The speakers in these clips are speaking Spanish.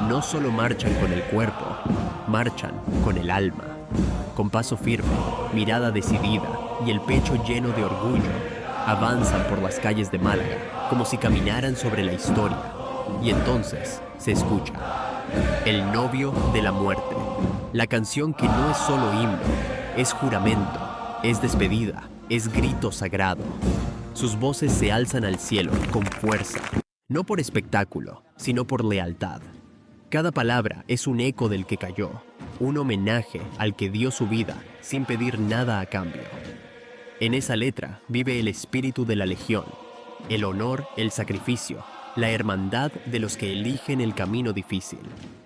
no solo marchan con el cuerpo, marchan con el alma. Con paso firme, mirada decidida y el pecho lleno de orgullo, avanzan por las calles de Málaga como si caminaran sobre la historia. Y entonces se escucha El novio de la muerte, la canción que no es solo himno, es juramento, es despedida, es grito sagrado. Sus voces se alzan al cielo con fuerza, no por espectáculo, sino por lealtad. Cada palabra es un eco del que cayó, un homenaje al que dio su vida sin pedir nada a cambio. En esa letra vive el espíritu de la legión, el honor, el sacrificio, la hermandad de los que eligen el camino difícil.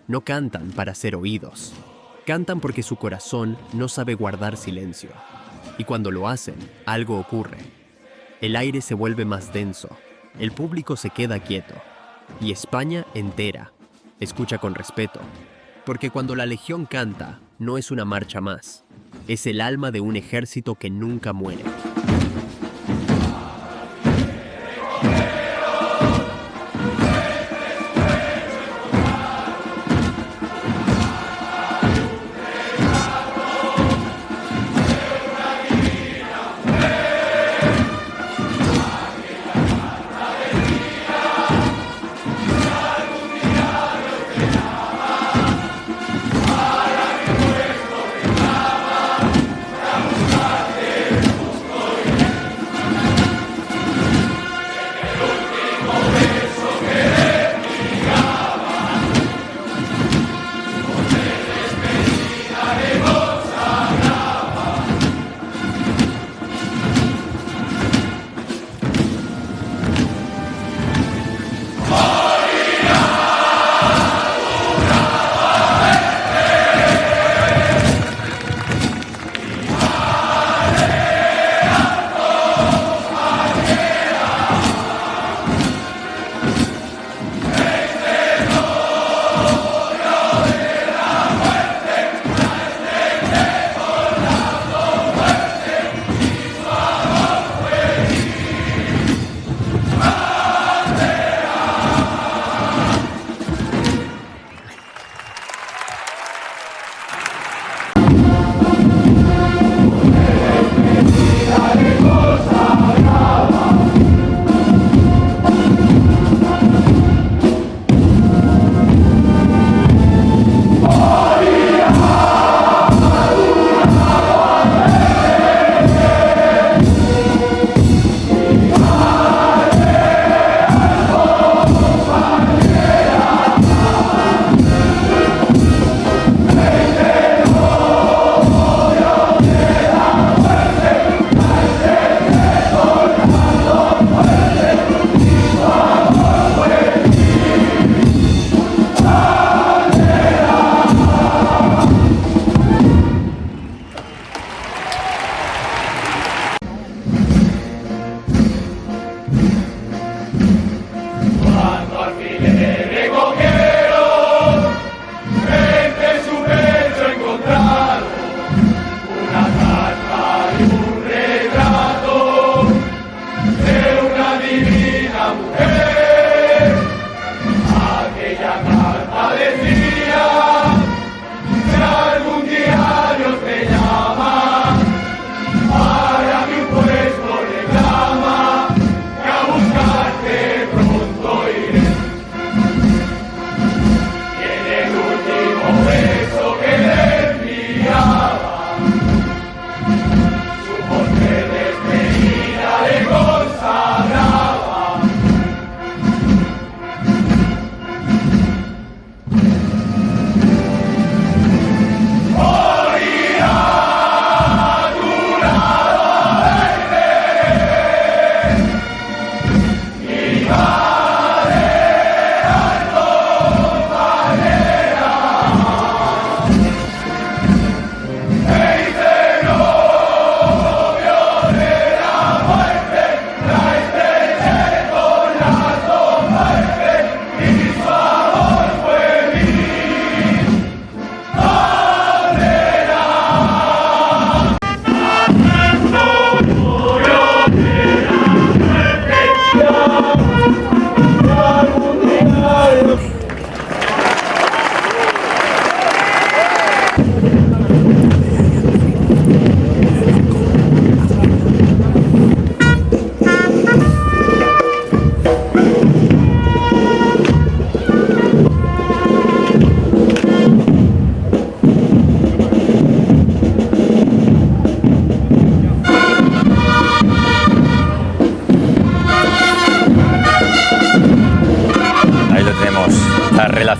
No cantan para ser oídos, cantan porque su corazón no sabe guardar silencio. Y cuando lo hacen, algo ocurre. El aire se vuelve más denso, el público se queda quieto, y España entera escucha con respeto, porque cuando la Legión canta, no es una marcha más, es el alma de un ejército que nunca muere.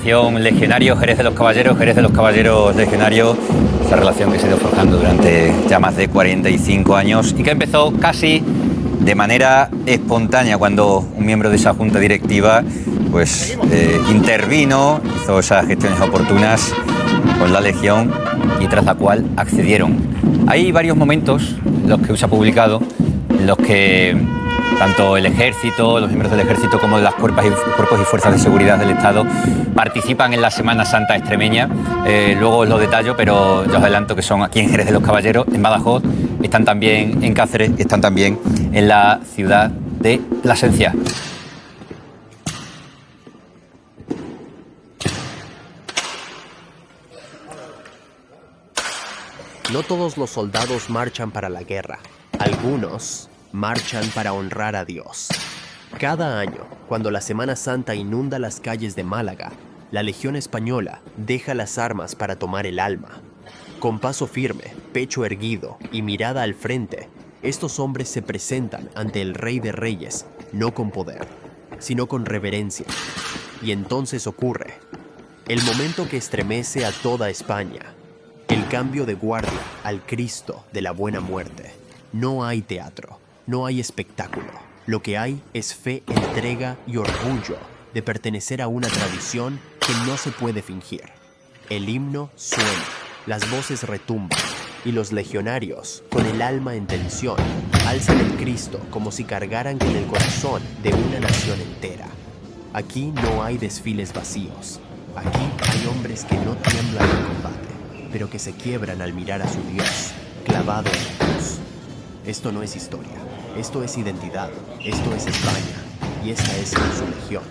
relación legionario-Jerez de los Caballeros legionarios, esa relación que se ha ido forjando durante ya más de 45 años y que empezó casi de manera espontánea cuando un miembro de esa junta directiva pues intervino, hizo esas gestiones oportunas con la Legión y tras la cual accedieron. Hay varios momentos, los que se ha publicado, en los que tanto el ejército, los miembros del ejército como de las cuerpos y fuerzas de seguridad del Estado participan en la Semana Santa extremeña. Luego os lo detallo, pero yo os adelanto que son aquí en Jerez de los Caballeros, en Badajoz, están también en Cáceres, están también en la ciudad de Plasencia. No todos los soldados marchan para la guerra. Algunos marchan para honrar a Dios. Cada año, cuando la Semana Santa inunda las calles de Málaga, la Legión Española deja las armas para tomar el alma. Con paso firme, pecho erguido y mirada al frente, estos hombres se presentan ante el Rey de Reyes, no con poder, sino con reverencia. Y entonces ocurre el momento que estremece a toda España. El cambio de guardia al Cristo de la Buena Muerte. No hay teatro, no hay espectáculo. Lo que hay es fe, entrega y orgullo de pertenecer a una tradición que no se puede fingir. El himno suena, las voces retumban y los legionarios, con el alma en tensión, alzan el Cristo como si cargaran con el corazón de una nación entera. Aquí no hay desfiles vacíos. Aquí hay hombres que no tiemblan en combate, pero que se quiebran al mirar a su Dios, clavado en la cruz. Esto no es historia, esto es identidad, esto es España, y esta es su legión.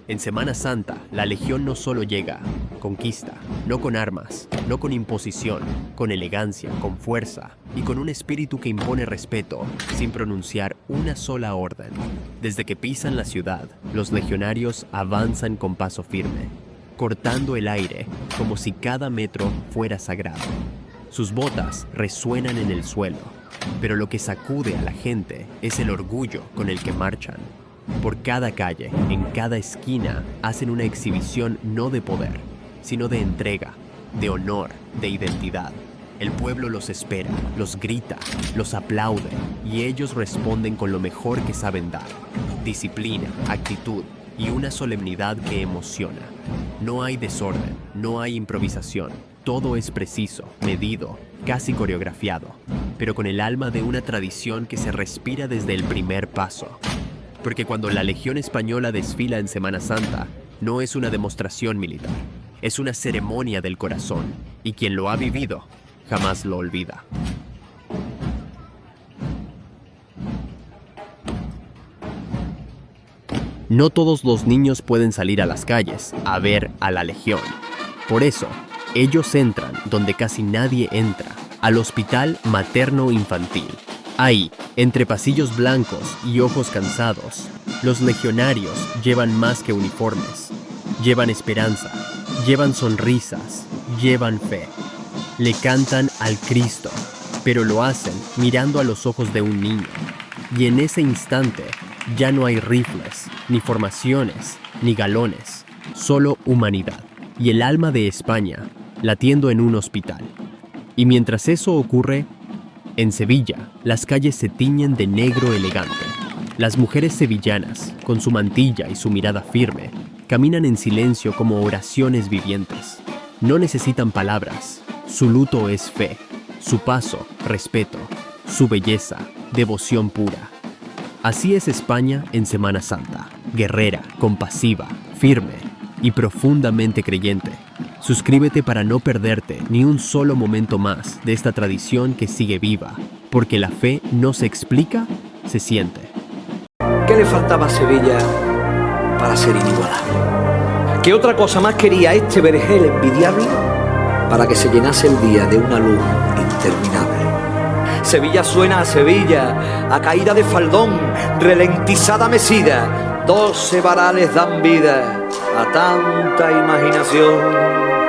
En Semana Santa, la Legión no solo llega, conquista, no con armas, no con imposición, con elegancia, con fuerza y con un espíritu que impone respeto, sin pronunciar una sola orden. Desde que pisan la ciudad, los legionarios avanzan con paso firme, cortando el aire como si cada metro fuera sagrado. Sus botas resuenan en el suelo, pero lo que sacude a la gente es el orgullo con el que marchan. Por cada calle, en cada esquina, hacen una exhibición no de poder, sino de entrega, de honor, de identidad. El pueblo los espera, los grita, los aplaude y ellos responden con lo mejor que saben dar. Disciplina, actitud y una solemnidad que emociona. No hay desorden, no hay improvisación. Todo es preciso, medido, casi coreografiado, pero con el alma de una tradición que se respira desde el primer paso. Porque cuando la Legión Española desfila en Semana Santa, no es una demostración militar, es una ceremonia del corazón, y quien lo ha vivido jamás lo olvida. No todos los niños pueden salir a las calles a ver a la Legión. Por eso, ellos entran donde casi nadie entra, al Hospital Materno Infantil. Ahí, entre pasillos blancos y ojos cansados, los legionarios llevan más que uniformes. Llevan esperanza, llevan sonrisas, llevan fe. Le cantan al Cristo, pero lo hacen mirando a los ojos de un niño. Y en ese instante, ya no hay rifles, ni formaciones, ni galones, solo humanidad y el alma de España latiendo en un hospital. Y mientras eso ocurre, en Sevilla, las calles se tiñen de negro elegante. Las mujeres sevillanas, con su mantilla y su mirada firme, caminan en silencio como oraciones vivientes. No necesitan palabras. Su luto es fe. Su paso, respeto. Su belleza, devoción pura. Así es España en Semana Santa. Guerrera, compasiva, firme y profundamente creyente. Suscríbete para no perderte ni un solo momento más de esta tradición que sigue viva, porque la fe no se explica, se siente. ¿Qué le faltaba a Sevilla para ser inigualable? ¿Qué otra cosa más quería este vergel envidiable para que se llenase el día de una luz interminable? Sevilla suena a Sevilla, a caída de faldón, ralentizada mesida, 12 varales dan vida a tanta imaginación.